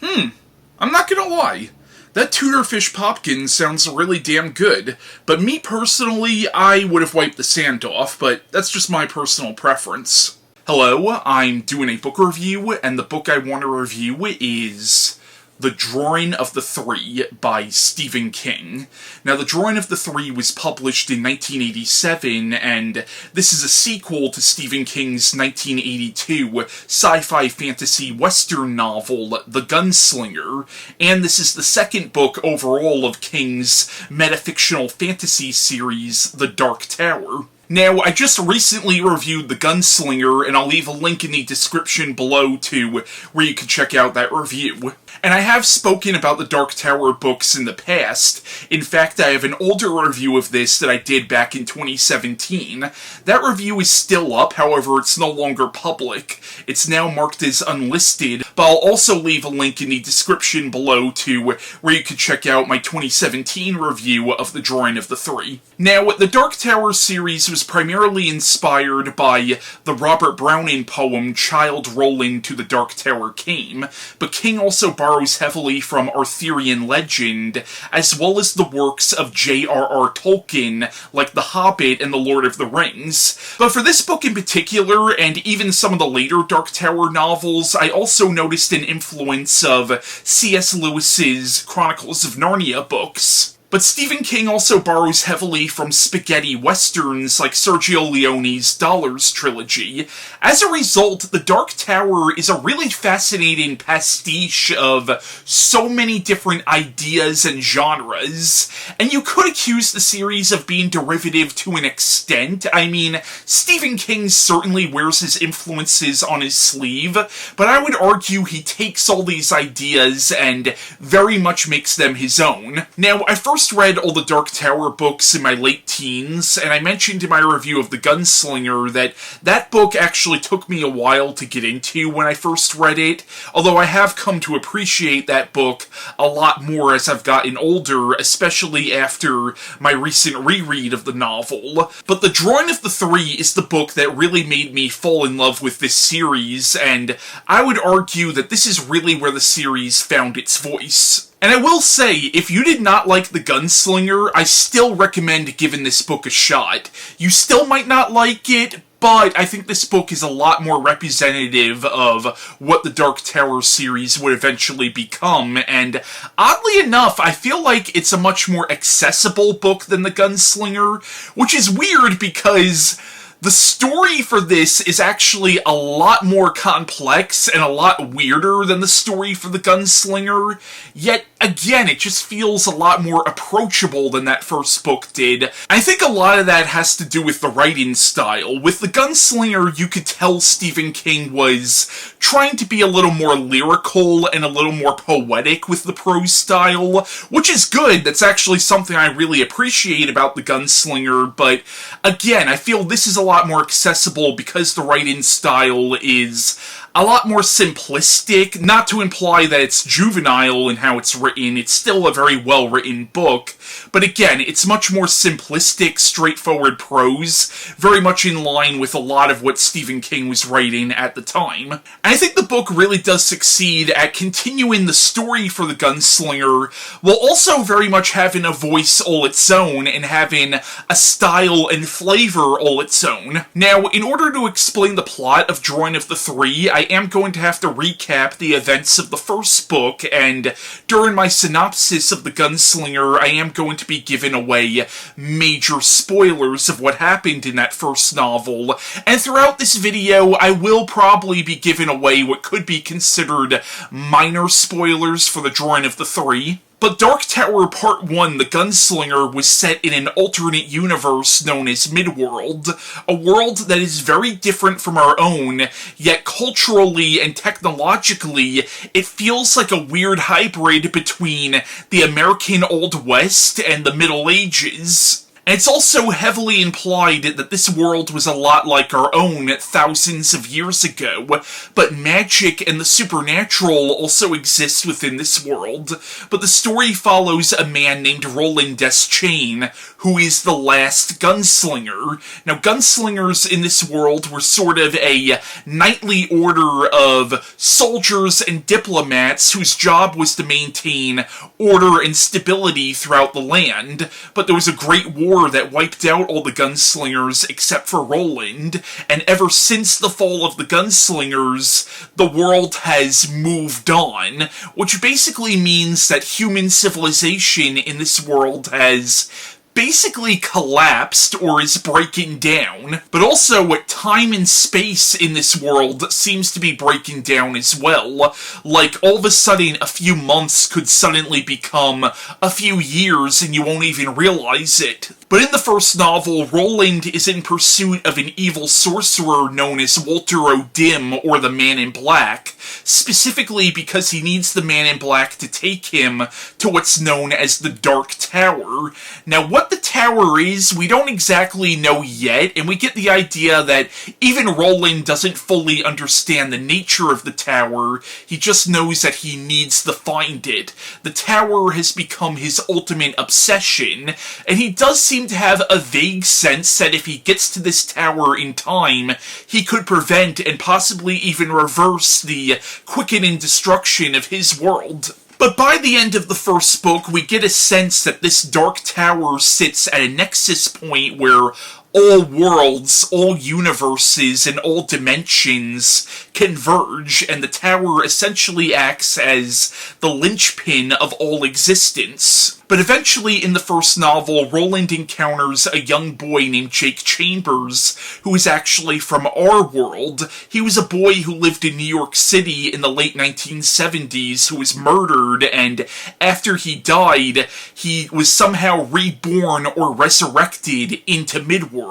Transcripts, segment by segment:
I'm not gonna lie. That tuna fish popkin sounds really damn good, but me personally, I would have wiped the sand off, but that's just my personal preference. Hello, I'm doing a book review, and the book I want to review is The Drawing of the Three by Stephen King. Now, The Drawing of the Three was published in 1987, and this is a sequel to Stephen King's 1982 sci-fi fantasy western novel, The Gunslinger, and this is the second book overall of King's metafictional fantasy series, The Dark Tower. Now, I just recently reviewed The Gunslinger, and I'll leave a link in the description below to where you can check out that review. And I have spoken about the Dark Tower books in the past. In fact, I have an older review of this that I did back in 2017. That review is still up, however, it's no longer public. It's now marked as unlisted, but I'll also leave a link in the description below to where you can check out my 2017 review of The Drawing of the Three. Now, the Dark Tower series was primarily inspired by the Robert Browning poem Child Roland to the Dark Tower Came, but King also borrows heavily from Arthurian legend, as well as the works of J.R.R. Tolkien, like The Hobbit and The Lord of the Rings. But for this book in particular, and even some of the later Dark Tower novels, I also noticed an influence of C.S. Lewis's Chronicles of Narnia books. But Stephen King also borrows heavily from spaghetti westerns like Sergio Leone's Dollars trilogy. As a result, The Dark Tower is a really fascinating pastiche of so many different ideas and genres, and you could accuse the series of being derivative to an extent. I mean, Stephen King certainly wears his influences on his sleeve, but I would argue he takes all these ideas and very much makes them his own. Now, I first read all the Dark Tower books in my late teens, and I mentioned in my review of The Gunslinger that that book actually took me a while to get into when I first read it, although I have come to appreciate that book a lot more as I've gotten older, especially after my recent reread of the novel. But The Drawing of the Three is the book that really made me fall in love with this series, and I would argue that this is really where the series found its voice. And I will say, if you did not like The Gunslinger, I still recommend giving this book a shot. You still might not like it, but I think this book is a lot more representative of what the Dark Tower series would eventually become, and oddly enough, I feel like it's a much more accessible book than The Gunslinger, which is weird because the story for this is actually a lot more complex and a lot weirder than the story for The Gunslinger, yet again, it just feels a lot more approachable than that first book did. I think a lot of that has to do with the writing style. With The Gunslinger, you could tell Stephen King was trying to be a little more lyrical and a little more poetic with the prose style, which is good. That's actually something I really appreciate about The Gunslinger, but again, I feel this is a lot more accessible because the writing style is a lot more simplistic, not to imply that it's juvenile in how it's written, it's still a very well-written book, but again, it's much more simplistic, straightforward prose, very much in line with a lot of what Stephen King was writing at the time. And I think the book really does succeed at continuing the story for The Gunslinger, while also very much having a voice all its own, and having a style and flavor all its own. Now, in order to explain the plot of Drawing of the Three, I am going to have to recap the events of the first book, and during my synopsis of The Gunslinger, I am going to be giving away major spoilers of what happened in that first novel, and throughout this video, I will probably be giving away what could be considered minor spoilers for The Drawing of the Three. But Dark Tower Part 1, The Gunslinger, was set in an alternate universe known as Midworld, a world that is very different from our own, yet culturally and technologically, it feels like a weird hybrid between the American Old West and the Middle Ages. And it's also heavily implied that this world was a lot like our own thousands of years ago, but magic and the supernatural also exist within this world. But the story follows a man named Roland Deschain, who is the last gunslinger. Now, gunslingers in this world were sort of a knightly order of soldiers and diplomats whose job was to maintain order and stability throughout the land, but there was a great war that wiped out all the gunslingers except for Roland, and ever since the fall of the gunslingers, the world has moved on, which basically means that human civilization in this world has basically collapsed or is breaking down, but also what time and space in this world seems to be breaking down as well. Like, all of a sudden, a few months could suddenly become a few years and you won't even realize it. But in the first novel, Roland is in pursuit of an evil sorcerer known as Walter O'Dim, or the Man in Black, specifically because he needs the Man in Black to take him to what's known as the Dark Tower. Now, what the tower is, we don't exactly know yet, and we get the idea that even Roland doesn't fully understand the nature of the tower. He just knows that he needs to find it. The tower has become his ultimate obsession, and he does seem to have a vague sense that if he gets to this tower in time, he could prevent and possibly even reverse the quickening destruction of his world. But by the end of the first book, we get a sense that this Dark Tower sits at a nexus point where all worlds, all universes, and all dimensions converge, and the tower essentially acts as the linchpin of all existence. But eventually, in the first novel, Roland encounters a young boy named Jake Chambers, who is actually from our world. He was a boy who lived in New York City in the late 1970s, who was murdered, and after he died, he was somehow reborn or resurrected into Midworld.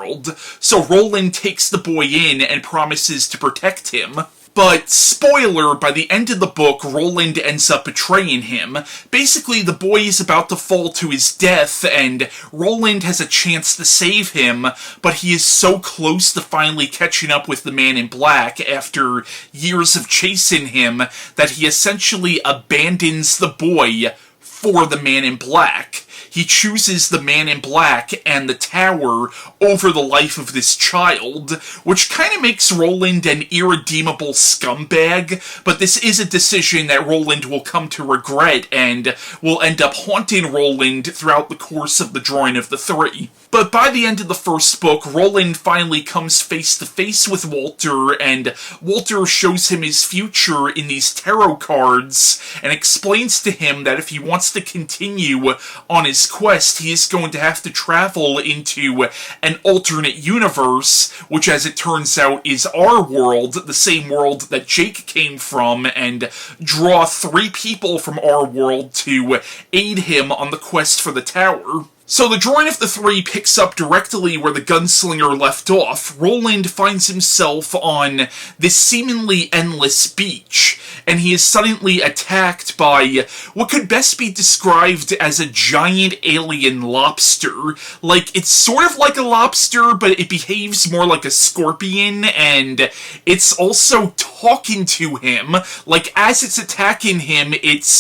So Roland takes the boy in and promises to protect him. But, spoiler, by the end of the book, Roland ends up betraying him. Basically, the boy is about to fall to his death, and Roland has a chance to save him, but he is so close to finally catching up with the Man in Black after years of chasing him that he essentially abandons the boy for the Man in Black. He chooses the Man in Black and the tower over the life of this child, which kind of makes Roland an irredeemable scumbag, but this is a decision that Roland will come to regret and will end up haunting Roland throughout the course of the drawing of the three. But by the end of the first book, Roland finally comes face to face with Walter, and Walter shows him his future in these tarot cards and explains to him that if he wants to continue on his quest, he is going to have to travel into an alternate universe, which, as it turns out, is our world, the same world that Jake came from, and draw 3 people from our world to aid him on the quest for the tower. So the drawing of the 3 picks up directly where the gunslinger left off. Roland finds himself on this seemingly endless beach, and he is suddenly attacked by what could best be described as a giant alien lobster. Like, it's sort of like a lobster, but it behaves more like a scorpion, and it's also talking to him. Like, as it's attacking him, it's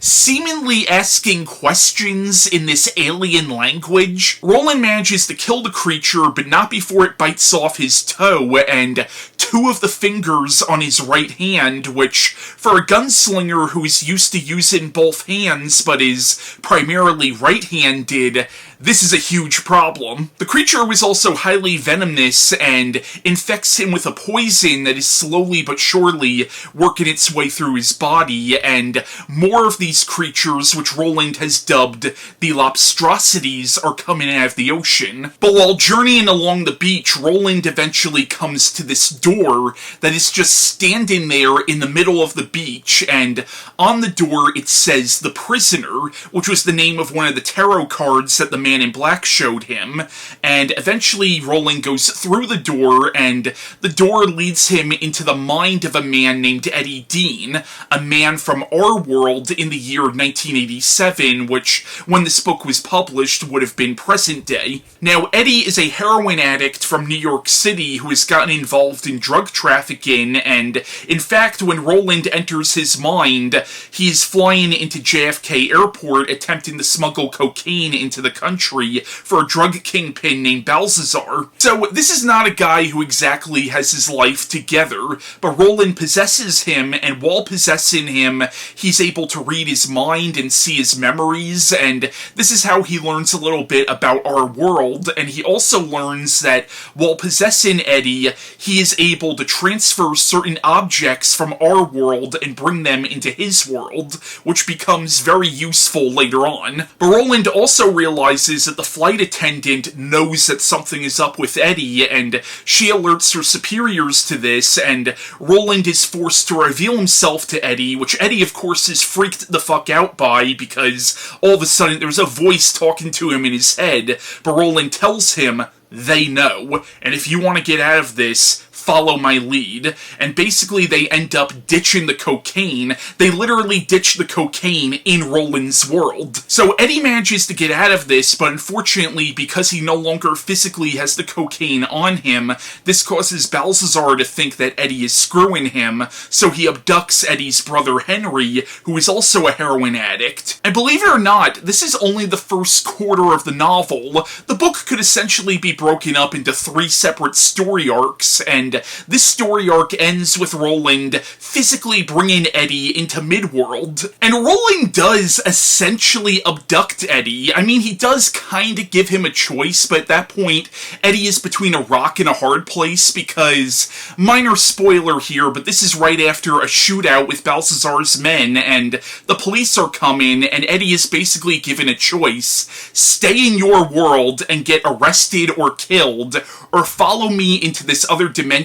seemingly asking questions in this alien language. Roland manages to kill the creature, but not before it bites off his toe and 2 of the fingers on his right hand, which, for a gunslinger who is used to using both hands but is primarily right-handed, this is a huge problem. The creature was also highly venomous and infects him with a poison that is slowly but surely working its way through his body, and more of these creatures, which Roland has dubbed the Lobstrosities, are coming out of the ocean. But while journeying along the beach, Roland eventually comes to this door that is just standing there in the middle of the beach, and on the door it says The Prisoner, which was the name of one of the tarot cards that the Man in Black showed him, and eventually Roland goes through the door, and the door leads him into the mind of a man named Eddie Dean, a man from our world in the year 1987, which, when this book was published, established would have been present day. Now, Eddie is a heroin addict from New York City who has gotten involved in drug trafficking, and in fact, when Roland enters his mind, he's flying into JFK Airport attempting to smuggle cocaine into the country for a drug kingpin named Balthazar. So, this is not a guy who exactly has his life together, but Roland possesses him, and while possessing him, he's able to read his mind and see his memories, and this is how he learns a little bit about our world, and he also learns that while possessing Eddie, he is able to transfer certain objects from our world and bring them into his world, which becomes very useful later on. But Roland also realizes that the flight attendant knows that something is up with Eddie, and she alerts her superiors to this, and Roland is forced to reveal himself to Eddie, which Eddie, of course, is freaked the fuck out by, because all of a sudden there's a voice talking to him in his head, but Roland tells him they know, and if you want to get out of this, follow my lead. And basically they end up ditching the cocaine. They literally ditch the cocaine in Roland's world. So Eddie manages to get out of this, but unfortunately, because he no longer physically has the cocaine on him, this causes Balthazar to think that Eddie is screwing him, so he abducts Eddie's brother Henry, who is also a heroin addict. And believe it or not, this is only the first quarter of the novel. The book could essentially be broken up into 3 separate story arcs, and this story arc ends with Roland physically bringing Eddie into Midworld. And Roland does essentially abduct Eddie. I mean, he does kind of give him a choice, but at that point, Eddie is between a rock and a hard place because, minor spoiler here, but this is right after a shootout with Balthazar's men, and the police are coming, and Eddie is basically given a choice. Stay in your world and get arrested or killed, or follow me into this other dimension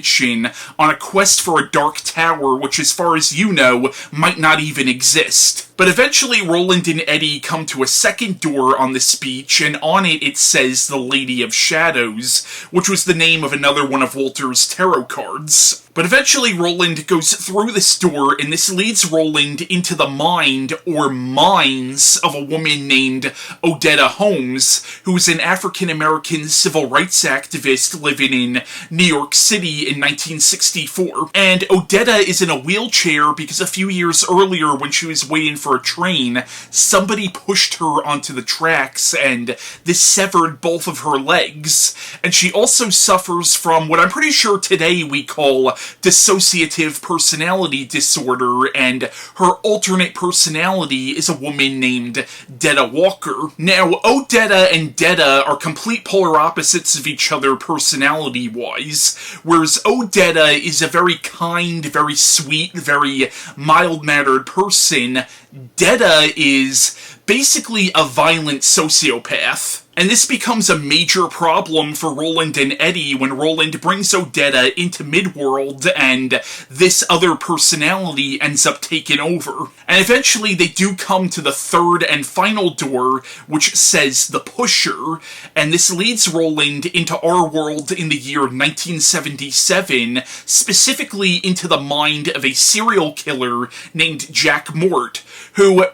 on a quest for a dark tower which, as far as you know, might not even exist. But eventually Roland and Eddie come to a second door on this beach, and on it says the Lady of Shadows, which was the name of another one of Walter's tarot cards. But eventually Roland goes through this door, and this leads Roland into the mind, or minds, of a woman named Odetta Holmes, who is an African-American civil rights activist living in New York City in 1964. And Odetta is in a wheelchair because a few years earlier, when she was waiting for a train, somebody pushed her onto the tracks, and this severed both of her legs. And she also suffers from what I'm pretty sure today we call dissociative personality disorder, and her alternate personality is a woman named Detta Walker. Now, Odetta and Detta are complete polar opposites of each other personality-wise, whereas Odetta is a very kind, very sweet, very mild-mannered person. Detta is basically a violent sociopath. And this becomes a major problem for Roland and Eddie when Roland brings Odetta into Midworld and this other personality ends up taking over. And eventually they do come to the third and final door, which says The Pusher, and this leads Roland into our world in the year 1977, specifically into the mind of a serial killer named Jack Mort, who...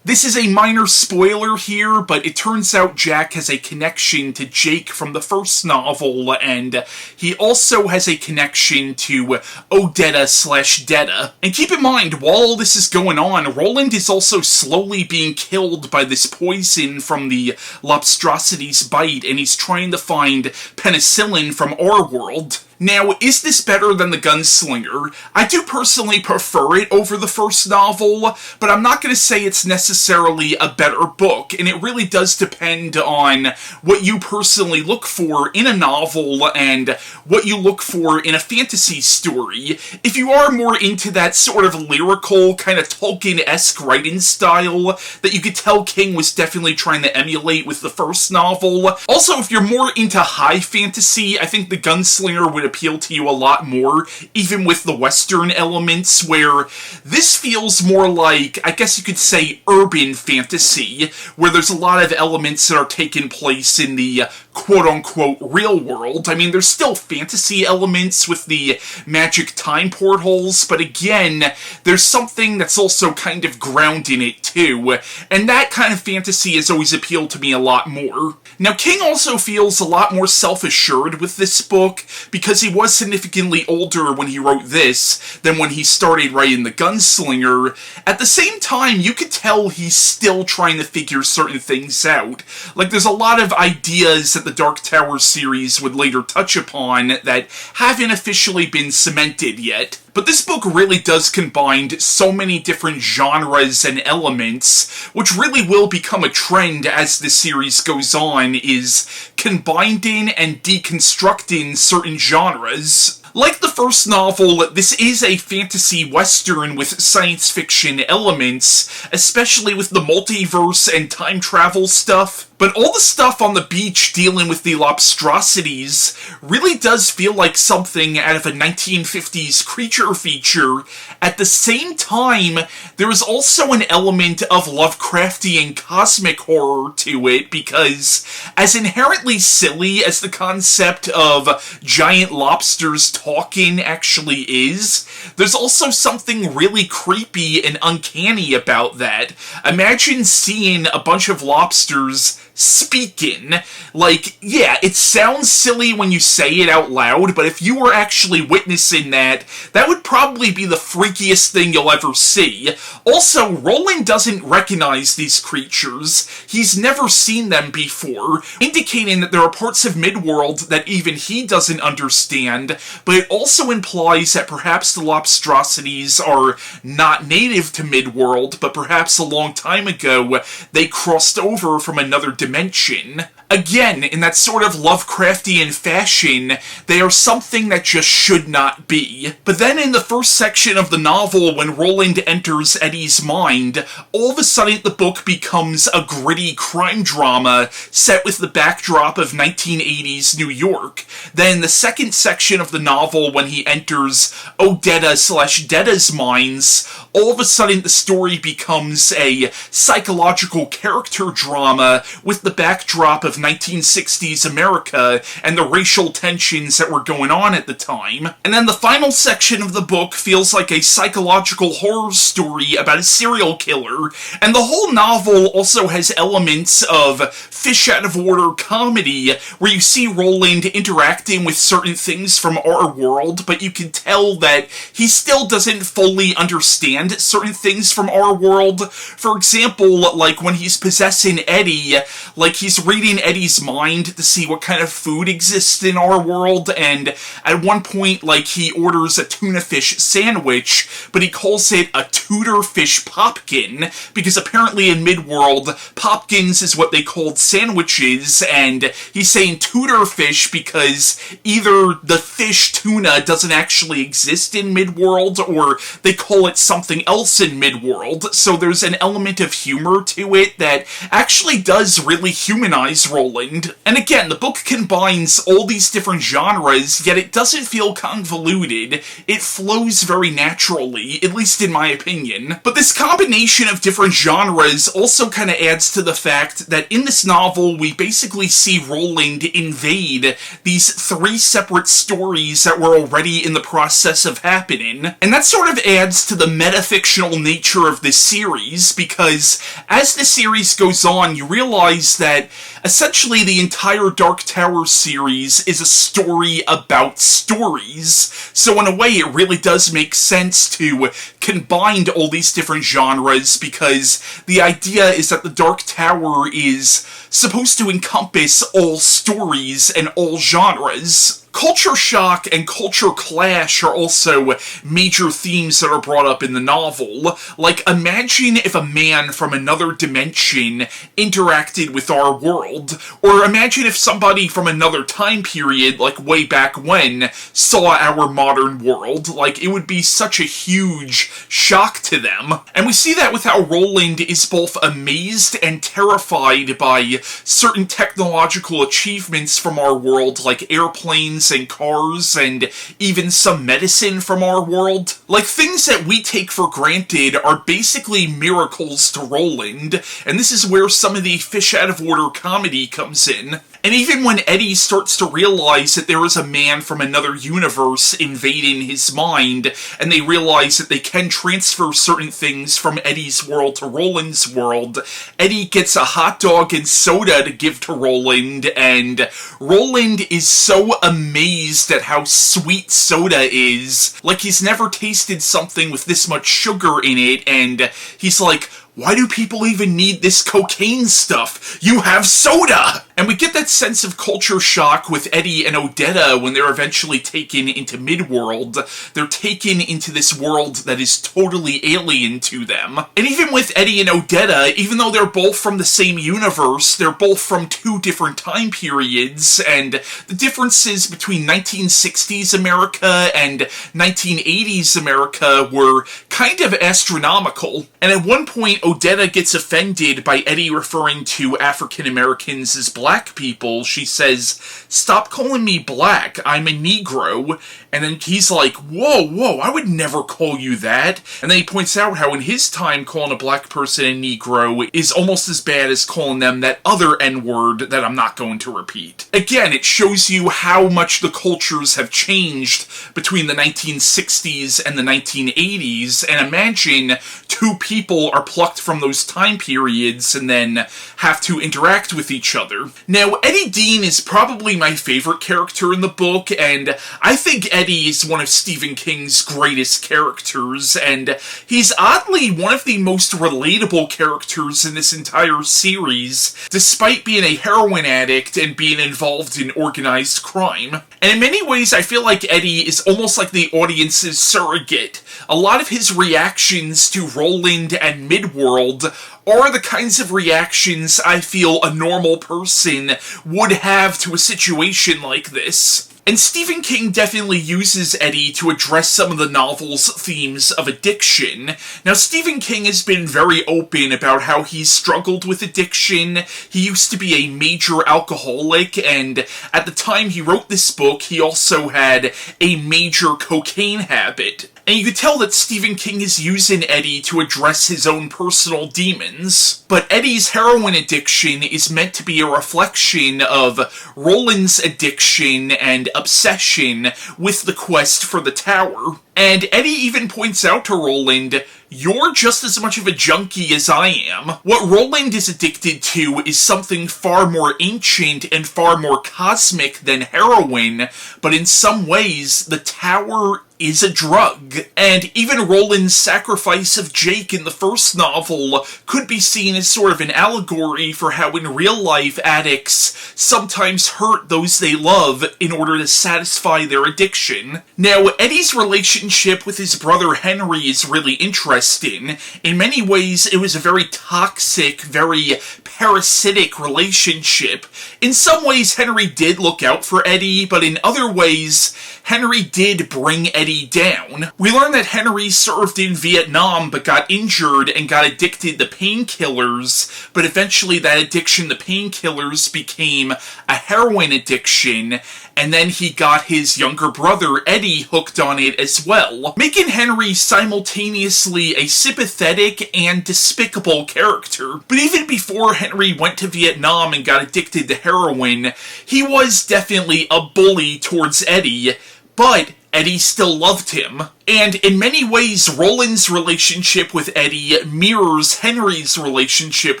This is a minor spoiler here, but it turns out Jack has a connection to Jake from the first novel, and he also has a connection to Odetta/Detta. And keep in mind, while all this is going on, Roland is also slowly being killed by this poison from the Lobstrosity's bite, and he's trying to find penicillin from our world. Now, is this better than The Gunslinger? I do personally prefer it over the first novel, but I'm not going to say it's necessarily a better book, and it really does depend on what you personally look for in a novel and what you look for in a fantasy story. If you are more into that sort of lyrical, kind of Tolkien-esque writing style that you could tell King was definitely trying to emulate with the first novel. Also, if you're more into high fantasy, I think The Gunslinger would appeal to you a lot more, even with the Western elements, where this feels more like, I guess you could say, urban fantasy, where there's a lot of elements that are taking place in the quote-unquote real world. I mean, there's still fantasy elements with the magic time portals, but again, there's something that's also kind of grounded in it too, and that kind of fantasy has always appealed to me a lot more. Now, King also feels a lot more self-assured with this book, because he was significantly older when he wrote this than when he started writing The Gunslinger. At the same time, you could tell he's still trying to figure certain things out. Like, there's a lot of ideas that the Dark Tower series would later touch upon that haven't officially been cemented yet. But this book really does combine so many different genres and elements, which really will become a trend as the series goes on, is combining and deconstructing certain genres. Like the first novel, this is a fantasy western with science fiction elements, especially with the multiverse and time travel stuff. But all the stuff on the beach dealing with the lobstrosities really does feel like something out of a 1950s creature feature. At the same time, there is also an element of Lovecraftian cosmic horror to it, because as inherently silly as the concept of giant lobsters talking actually is, there's also something really creepy and uncanny about that. Imagine seeing a bunch of lobsters speaking. Like, yeah, it sounds silly when you say it out loud, but if you were actually witnessing that, that would probably be the freakiest thing you'll ever see. Also, Roland doesn't recognize these creatures. He's never seen them before, indicating that there are parts of Midworld that even he doesn't understand, but it also implies that perhaps the lobstrosities are not native to Midworld, but perhaps a long time ago they crossed over from another dimension. Again, in that sort of Lovecraftian fashion, they are something that just should not be. But then in the first section of the novel, when Roland enters Eddie's mind, all of a sudden the book becomes a gritty crime drama set with the backdrop of 1980s New York. Then the second section of the novel, when he enters Odetta/Detta's minds, all of a sudden the story becomes a psychological character drama with the backdrop of 1960s America and the racial tensions that were going on at the time. And then the final section of the book feels like a psychological horror story about a serial killer, and the whole novel also has elements of fish-out-of-water comedy, where you see Roland interacting with certain things from our world, but you can tell that he still doesn't fully understand certain things from our world. For example, like when he's possessing Eddie, like he's reading Eddie's mind to see what kind of food exists in our world, and at one point, like, he orders a tuna fish sandwich, but he calls it a Tudor fish popkin, because apparently in Midworld, popkins is what they called sandwiches, and he's saying Tudor fish because either the fish tuna doesn't actually exist in Midworld, or they call it something else in Midworld, so there's an element of humor to it that actually does really humanize Roland. And again, the book combines all these different genres, yet it doesn't feel convoluted. It flows very naturally, at least in my opinion. But this combination of different genres also kind of adds to the fact that in this novel, we basically see Roland invade these three separate stories that were already in the process of happening. And that sort of adds to the metafictional nature of this series, because as the series goes on, you realize that essentially the entire Dark Tower series is a story about stories. So in a way, it really does make sense to combine all these different genres, because the idea is that the Dark Tower is supposed to encompass all stories and all genres. Culture shock and culture clash are also major themes that are brought up in the novel. Like, imagine if a man from another dimension interacted with our world, or imagine if somebody from another time period, like way back when, saw our modern world. Like, it would be such a huge shock to them. And we see that with how Roland is both amazed and terrified by certain technological achievements from our world, like airplanes and cars, and even some medicine from our world. Like, things that we take for granted are basically miracles to Roland, and this is where some of the fish-out-of-water comedy comes in. And even when Eddie starts to realize that there is a man from another universe invading his mind, and they realize that they can transfer certain things from Eddie's world to Roland's world, Eddie gets a hot dog and soda to give to Roland, and Roland is so amazed at how sweet soda is. Like, he's never tasted something with this much sugar in it, and he's like, why do people even need this cocaine stuff? You have soda! And we get that sense of culture shock with Eddie and Odetta when they're eventually taken into Midworld. They're taken into this world that is totally alien to them. And even with Eddie and Odetta, even though they're both from the same universe, they're both from two different time periods, and the differences between 1960s America and 1980s America were kind of astronomical. And at one point, Odetta gets offended by Eddie referring to African Americans as black people. She says, "Stop calling me black, I'm a Negro." And then he's like, whoa, I would never call you that. And then he points out how in his time calling a black person a Negro is almost as bad as calling them that other N-word that I'm not going to repeat. Again, it shows you how much the cultures have changed between the 1960s and the 1980s, and imagine two people are plucked from those time periods and then have to interact with each other. Now, Eddie Dean is probably my favorite character in the book, and I think Eddie is one of Stephen King's greatest characters, and he's oddly one of the most relatable characters in this entire series, despite being a heroin addict and being involved in organized crime. And in many ways, I feel like Eddie is almost like the audience's surrogate. A lot of his reactions to Roland and Midworld are the kinds of reactions I feel a normal person would have to a situation like this. And Stephen King definitely uses Eddie to address some of the novel's themes of addiction. Now, Stephen King has been very open about how he's struggled with addiction. He used to be a major alcoholic, and at the time he wrote this book, he also had a major cocaine habit. And you could tell that Stephen King is using Eddie to address his own personal demons. But Eddie's heroin addiction is meant to be a reflection of Roland's addiction and obsession with the quest for the tower. And Eddie even points out to Roland, "You're just as much of a junkie as I am." What Roland is addicted to is something far more ancient and far more cosmic than heroin, but in some ways, the tower is a drug. And even Roland's sacrifice of Jake in the first novel could be seen as sort of an allegory for how in real life addicts sometimes hurt those they love in order to satisfy their addiction. Now, Eddie's relationship with his brother Henry is really interesting. In many ways, it was a very toxic, very parasitic relationship. In some ways, Henry did look out for Eddie, but in other ways, Henry did bring Eddie down. We learn that Henry served in Vietnam but got injured and got addicted to painkillers, but eventually that addiction to painkillers became a heroin addiction, and then he got his younger brother Eddie hooked on it as well, making Henry simultaneously a sympathetic and despicable character. But even before Henry went to Vietnam and got addicted to heroin, he was definitely a bully towards Eddie, but Eddie still loved him. And in many ways, Roland's relationship with Eddie mirrors Henry's relationship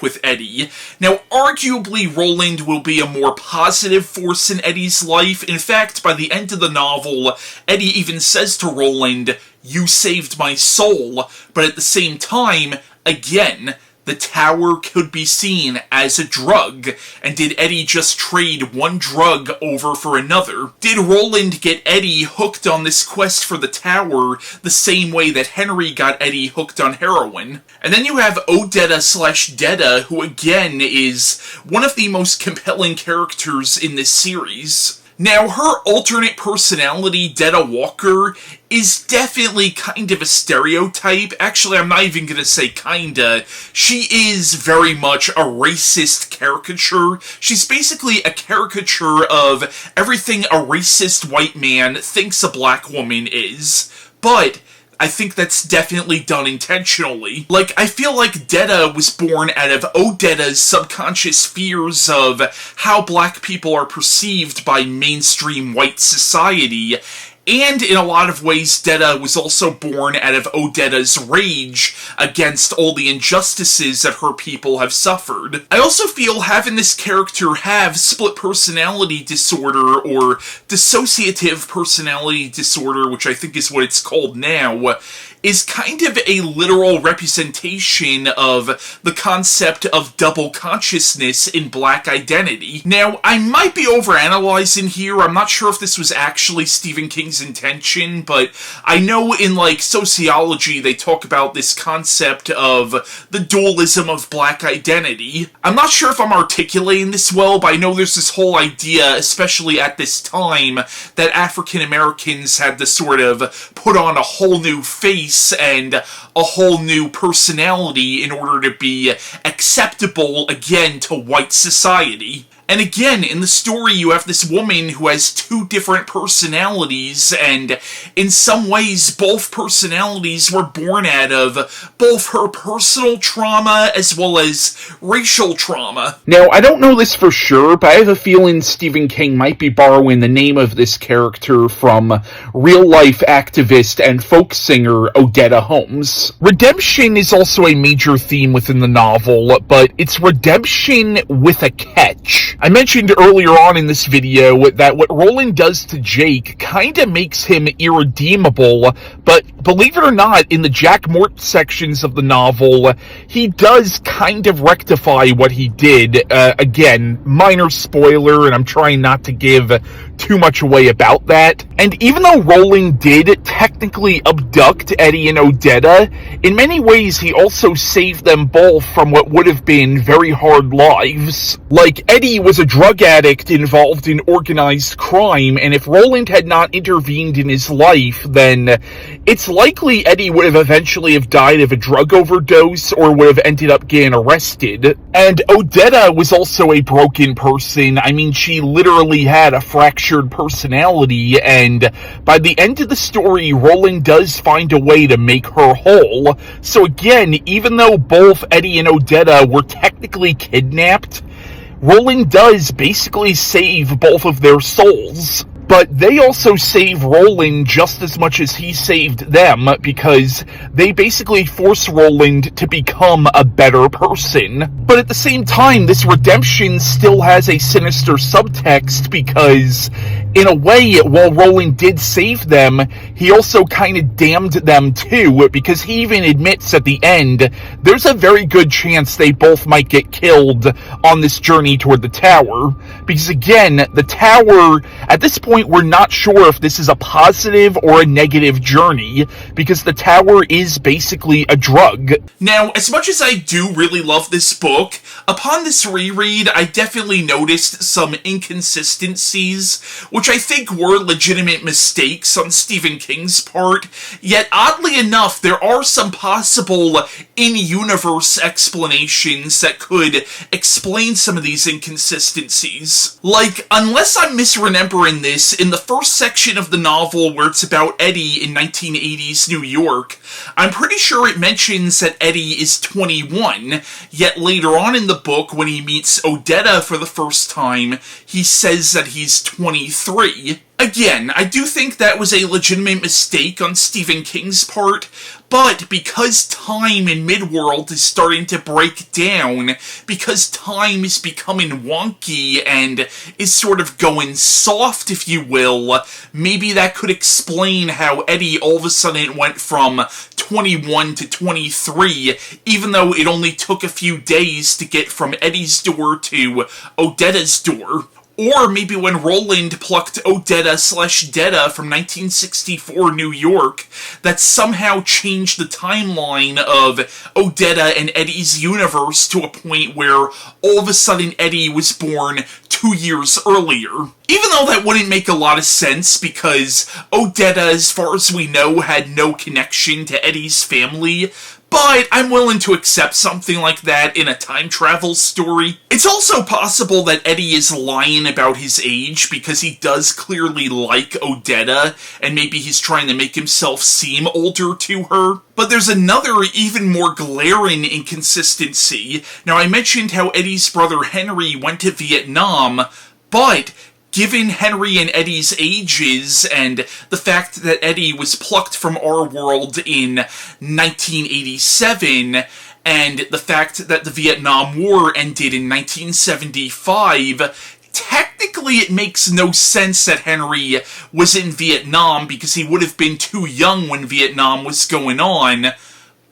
with Eddie. Now, arguably, Roland will be a more positive force in Eddie's life. In fact, by the end of the novel, Eddie even says to Roland, "You saved my soul." But at the same time, again, the tower could be seen as a drug, and did Eddie just trade one drug over for another? Did Roland get Eddie hooked on this quest for the tower the same way that Henry got Eddie hooked on heroin? And then you have Odetta/Detta, who again is one of the most compelling characters in this series. Now, her alternate personality, Detta Walker, is definitely kind of a stereotype. Actually, I'm not even gonna say kinda. She is very much a racist caricature. She's basically a caricature of everything a racist white man thinks a black woman is. But I think that's definitely done intentionally. Like, I feel like Detta was born out of Odetta's subconscious fears of how black people are perceived by mainstream white society, and in a lot of ways, Detta was also born out of Odetta's rage against all the injustices that her people have suffered. I also feel having this character have split personality disorder, or dissociative personality disorder, which I think is what it's called now, is kind of a literal representation of the concept of double consciousness in black identity. Now, I might be overanalyzing here. I'm not sure if this was actually Stephen King's intention, but I know in, like, sociology they talk about this concept of the dualism of black identity. I'm not sure if I'm articulating this well, but I know there's this whole idea, especially at this time, that African Americans had to sort of put on a whole new face and a whole new personality in order to be acceptable again to white society. And again, in the story, you have this woman who has two different personalities, and in some ways, both personalities were born out of both her personal trauma as well as racial trauma. Now, I don't know this for sure, but I have a feeling Stephen King might be borrowing the name of this character from real-life activist and folk singer Odetta Holmes. Redemption is also a major theme within the novel, but it's redemption with a catch. I mentioned earlier on in this video that what Roland does to Jake kinda makes him irredeemable, but believe it or not, in the Jack Mort sections of the novel, he does kind of rectify what he did. Again, minor spoiler, and I'm trying not to give too much away about that. And even though Roland did technically abduct Eddie and Odetta, in many ways he also saved them both from what would have been very hard lives. Like, Eddie was a drug addict involved in organized crime, and if Roland had not intervened in his life, then it's likely Eddie would have eventually have died of a drug overdose or would have ended up getting arrested. And Odetta was also a broken person. I mean, she literally had a fractured personality, and by the end of the story, Roland does find a way to make her whole. So again, even though both Eddie and Odetta were technically kidnapped, Roland does basically save both of their souls. But they also save Roland just as much as he saved them, because they basically force Roland to become a better person. But at the same time, this redemption still has a sinister subtext, because in a way, while Roland did save them, he also kind of damned them too, because he even admits at the end, there's a very good chance they both might get killed on this journey toward the tower. Because again, the tower, at this point, we're not sure if this is a positive or a negative journey, because the tower is basically a drug. Now, as much as I do really love this book, upon this reread, I definitely noticed some inconsistencies, which I think were legitimate mistakes on Stephen King's part, yet oddly enough, there are some possible in-universe explanations that could explain some of these inconsistencies. Like, unless I'm misremembering this, in the first section of the novel where it's about Eddie in 1980s New York, I'm pretty sure it mentions that Eddie is 21, yet later on in the book, when he meets Odetta for the first time, he says that he's 23. Again, I do think that was a legitimate mistake on Stephen King's part, but because time in Midworld is starting to break down, because time is becoming wonky and is sort of going soft, if you will, maybe that could explain how Eddie all of a sudden went from 21 to 23, even though it only took a few days to get from Eddie's door to Odetta's door. Or maybe when Roland plucked Odetta/Detta from 1964 New York, that somehow changed the timeline of Odetta and Eddie's universe to a point where all of a sudden Eddie was born 2 years earlier. Even though that wouldn't make a lot of sense, because Odetta, as far as we know, had no connection to Eddie's family, but I'm willing to accept something like that in a time travel story. It's also possible that Eddie is lying about his age because he does clearly like Odetta, and maybe he's trying to make himself seem older to her. But there's another, even more glaring inconsistency. Now, I mentioned how Eddie's brother Henry went to Vietnam, but given Henry and Eddie's ages, and the fact that Eddie was plucked from our world in 1987, and the fact that the Vietnam War ended in 1975, technically it makes no sense that Henry was in Vietnam because he would have been too young when Vietnam was going on.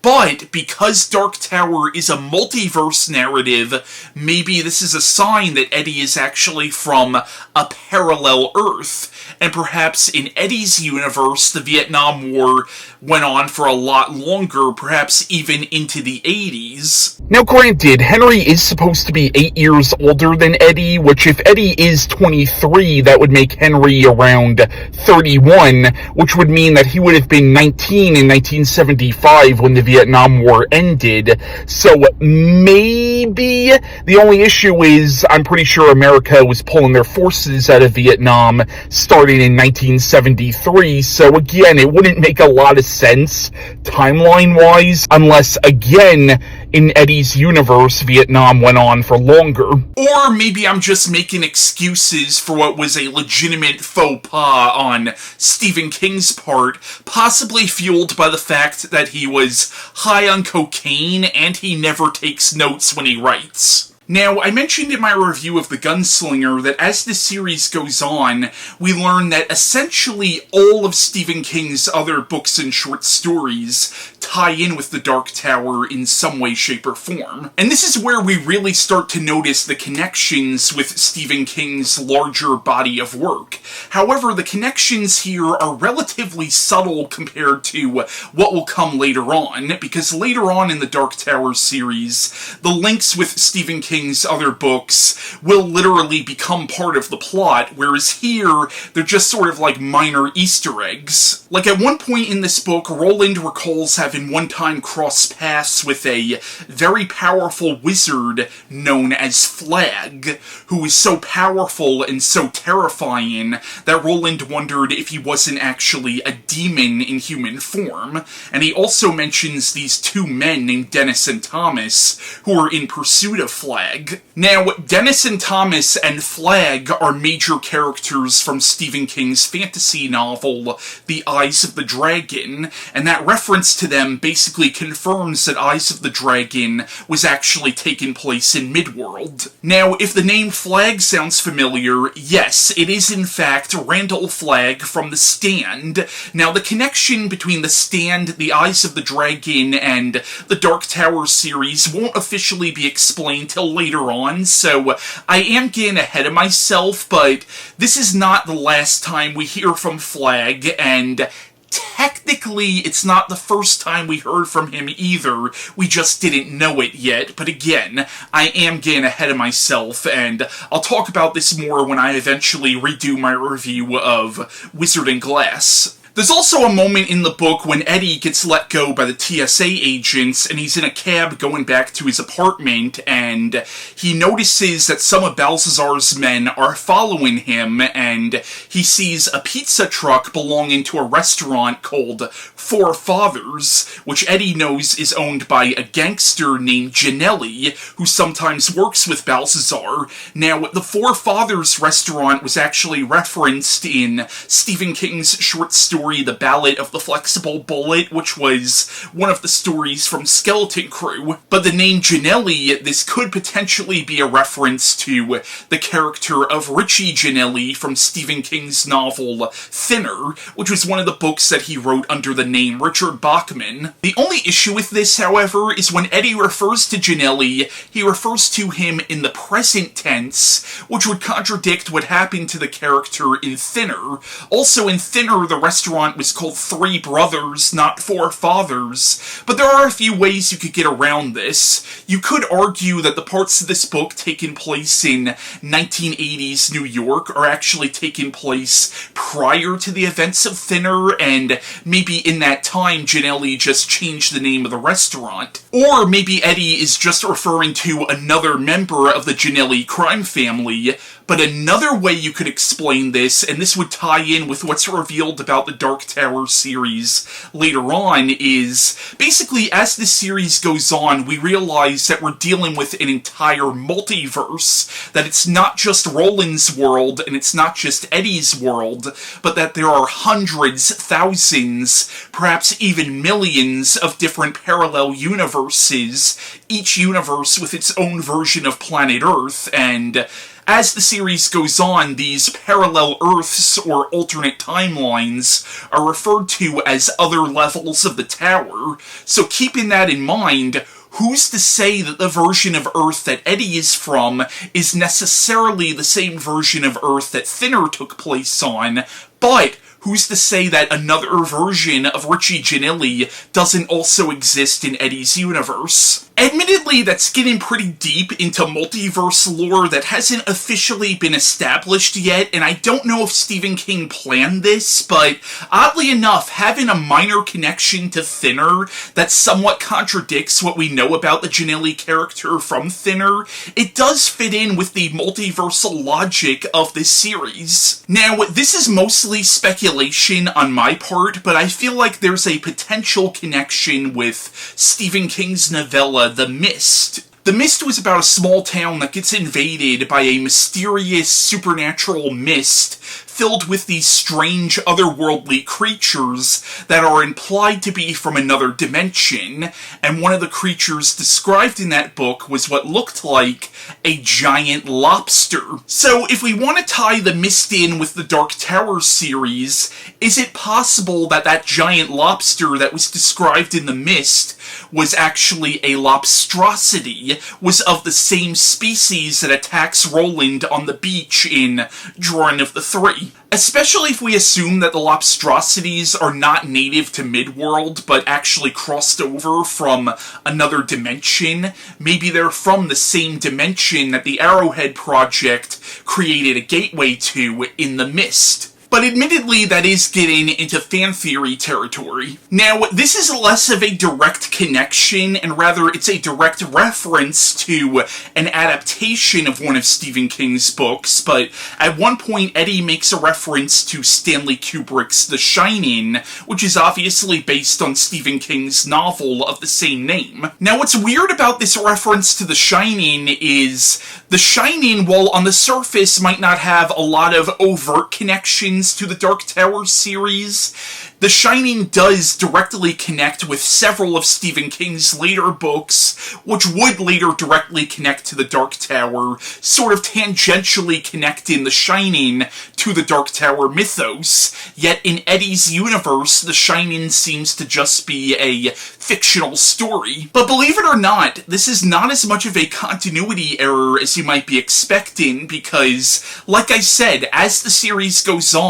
But because Dark Tower is a multiverse narrative, maybe this is a sign that Eddie is actually from a parallel Earth. And perhaps in Eddie's universe, the Vietnam War went on for a lot longer, perhaps even into the 80s. Now granted, Henry is supposed to be 8 years older than Eddie, which if Eddie is 23, that would make Henry around 31, which would mean that he would have been 19 in 1975 when the Vietnam War ended. So maybe the only issue is I'm pretty sure America was pulling their forces out of Vietnam starting in 1973, so again, it wouldn't make a lot of sense timeline-wise, unless, again, in Eddie's universe, Vietnam went on for longer. Or maybe I'm just making excuses for what was a legitimate faux pas on Stephen King's part, possibly fueled by the fact that he was high on cocaine and he never takes notes when he writes. Now, I mentioned in my review of The Gunslinger that as the series goes on, we learn that essentially all of Stephen King's other books and short stories tie in with the Dark Tower in some way, shape, or form. And this is where we really start to notice the connections with Stephen King's larger body of work. However, the connections here are relatively subtle compared to what will come later on, because later on in the Dark Tower series, the links with Stephen King's other books will literally become part of the plot, whereas here, they're just sort of like minor Easter eggs. Like at one point in this book, Roland recalls having one time crossed paths with a very powerful wizard known as Flag, who is so powerful and so terrifying that Roland wondered if he wasn't actually a demon in human form. And he also mentions these two men named Dennis and Thomas, who are in pursuit of Flag. Now, Dennis and Thomas and Flag are major characters from Stephen King's fantasy novel, The Eyes of the Dragon, and that reference to them basically confirms that Eyes of the Dragon was actually taking place in Midworld. Now, if the name Flag sounds familiar, yes, it is in fact Randall Flagg from The Stand. Now, the connection between The Stand, The Eyes of the Dragon, and the Dark Tower series won't officially be explained till later on, so I am getting ahead of myself, but this is not the last time we hear from Flag, and technically it's not the first time we heard from him either, we just didn't know it yet, but again, I am getting ahead of myself, and I'll talk about this more when I eventually redo my review of Wizard and Glass. There's also a moment in the book when Eddie gets let go by the TSA agents, and he's in a cab going back to his apartment, and he notices that some of Balthazar's men are following him, and he sees a pizza truck belonging to a restaurant called Four Fathers, which Eddie knows is owned by a gangster named Janelli, who sometimes works with Balthazar. Now, the Four Fathers restaurant was actually referenced in Stephen King's short story The Ballad of the Flexible Bullet, which was one of the stories from Skeleton Crew. But the name Janelli, this could potentially be a reference to the character of Richie Janelli from Stephen King's novel Thinner, which was one of the books that he wrote under the name Richard Bachman. The only issue with this, however, is when Eddie refers to Janelli, he refers to him in the present tense, which would contradict what happened to the character in Thinner. Also in Thinner, the restaurant restaurant was called Three Brothers, not Four Fathers, but there are a few ways you could get around this. You could argue that the parts of this book taking place in 1980s New York are actually taking place prior to the events of Thinner, and maybe in that time Ginelli just changed the name of the restaurant. Or maybe Eddie is just referring to another member of the Ginelli crime family. But another way you could explain this, and this would tie in with what's revealed about the Dark Tower series later on, is basically as this series goes on, we realize that we're dealing with an entire multiverse, that it's not just Roland's world, and it's not just Eddie's world, but that there are hundreds, thousands, perhaps even millions of different parallel universes, each universe with its own version of planet Earth, and as the series goes on, these parallel Earths, or alternate timelines, are referred to as other levels of the tower, so keeping that in mind, who's to say that the version of Earth that Eddie is from is necessarily the same version of Earth that Thinner took place on, but who's to say that another version of Richie Ginelli doesn't also exist in Eddie's universe? Admittedly, that's getting pretty deep into multiverse lore that hasn't officially been established yet, and I don't know if Stephen King planned this, but oddly enough, having a minor connection to Thinner that somewhat contradicts what we know about the Ginelli character from Thinner, it does fit in with the multiversal logic of this series. Now, this is mostly speculation on my part, but I feel like there's a potential connection with Stephen King's novella, The Mist. The Mist was about a small town that gets invaded by a mysterious supernatural mist filled with these strange otherworldly creatures that are implied to be from another dimension, and one of the creatures described in that book was what looked like a giant lobster. So if we want to tie The Mist in with the Dark Tower series, is it possible that that giant lobster that was described in The Mist was actually a lobstrosity, was of the same species that attacks Roland on the beach in Drawing of the Three? Especially if we assume that the lobstrosities are not native to Midworld, but actually crossed over from another dimension. Maybe they're from the same dimension that the Arrowhead Project created a gateway to in The Mist. But admittedly, that is getting into fan theory territory. Now, this is less of a direct connection, and rather it's a direct reference to an adaptation of one of Stephen King's books, but at one point Eddie makes a reference to Stanley Kubrick's The Shining, which is obviously based on Stephen King's novel of the same name. Now, what's weird about this reference to The Shining is The Shining, while on the surface might not have a lot of overt connections to the Dark Tower series, The Shining does directly connect with several of Stephen King's later books, which would later directly connect to the Dark Tower, sort of tangentially connecting The Shining to the Dark Tower mythos, yet in Eddie's universe, The Shining seems to just be a fictional story. But believe it or not, this is not as much of a continuity error as you might be expecting, because, like I said, as the series goes on,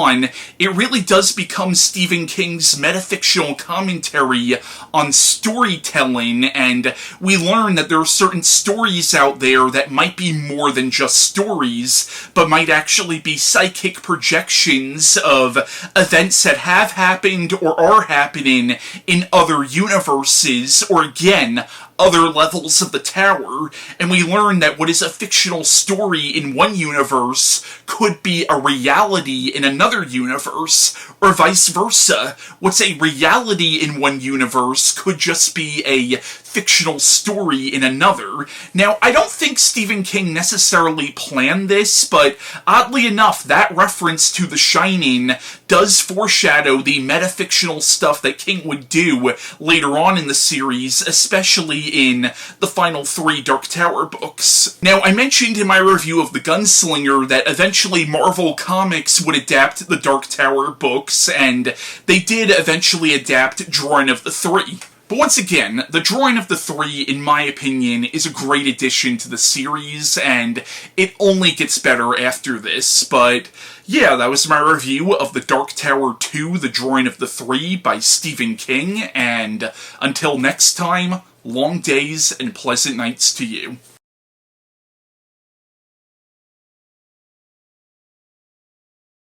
it really does become Stephen King's metafictional commentary on storytelling, and we learn that there are certain stories out there that might be more than just stories, but might actually be psychic projections of events that have happened or are happening in other universes, or again, other levels of the tower, and we learn that what is a fictional story in one universe could be a reality in another universe, or vice versa. What's a reality in one universe could just be a fictional story in another. Now, I don't think Stephen King necessarily planned this, but oddly enough, that reference to The Shining does foreshadow the metafictional stuff that King would do later on in the series, especially in the final 3 Dark Tower books. Now, I mentioned in my review of The Gunslinger that eventually Marvel Comics would adapt the Dark Tower books, and they did eventually adapt Drawing of the Three. But once again, The Drawing of the Three, in my opinion, is a great addition to the series, and it only gets better after this. But yeah, that was my review of The Dark Tower 2, The Drawing of the Three by Stephen King, and until next time, long days and pleasant nights to you.